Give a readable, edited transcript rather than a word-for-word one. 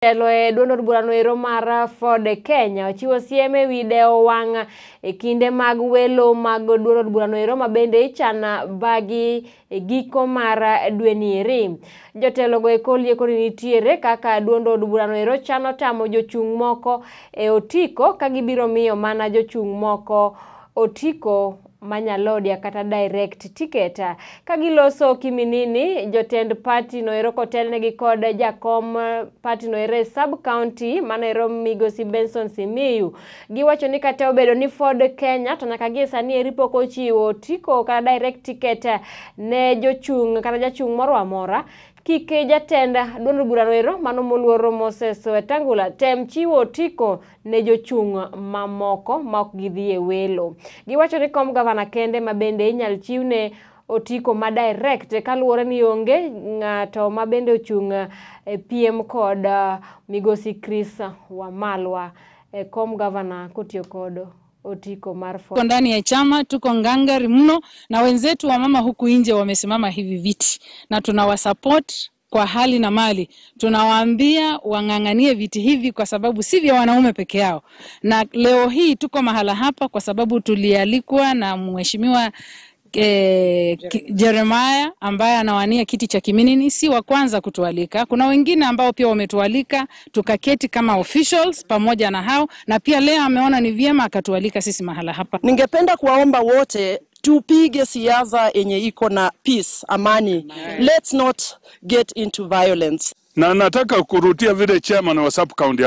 Telo e duond bura noero mar Ford Kenya ochiwo siem e video wang' e kinde mag welo mag duond bura noero mabende ichana bagi e giko mar dweni eri. Jotelo go ekolieko ni nitiere kaka duond bura noero chano tamo jochung' moko e otiko ka gibiro miyo mana jochung' moko otiko manyalodia kata direct ticket. Kagiloso kiminini jotend party noero kotelnegi kod jakom party noero sub county manero migosi Benson Simiyu giwacho ni kata obedo ni Ford Kenya to nyaka gie sani eri pok ochiwo otiko kata direct ticket ne jochung' kata jachung' moro amora. Kike jatend duond bura noero mano moluoro Moses Wetangula tem chiwo otiko ne jochung' mamoko ma ok gidhi e welo. Giwacho ni kom gavana kende mabende inyal chiwne otiko ma direct kaluwore ni onge ng'ato mabende ochung' e piem kod migosi Chris Wamalwa kom gavana kotiyo kod otiko mar Ford. Ndani ya chama tuko ngangari mno na wenzetu wa mama huku nje wamesimama hivi viti na tunawasupport kwa hali na mali. Tunawaambia wang'ang'anie viti hivi kwa sababu si vya wanaume peke yao. Na leo hii tuko mahala hapa kwa sababu tulialikwa na mheshimiwa Jeremiah ambaye anawania kiti cha Kiminini. Si wa kwanza kutualika. Kuna wengine ambao pia wametualika tukaketi kama officials pamoja na hao, na pia leo ameona ni vyema akatualika sisi mahala hapa. Ningependa kuwaomba wote tupige siasa yenye iko na peace, amani. Let's not get into violence. Na nataka kurudia vile chairman wa sub county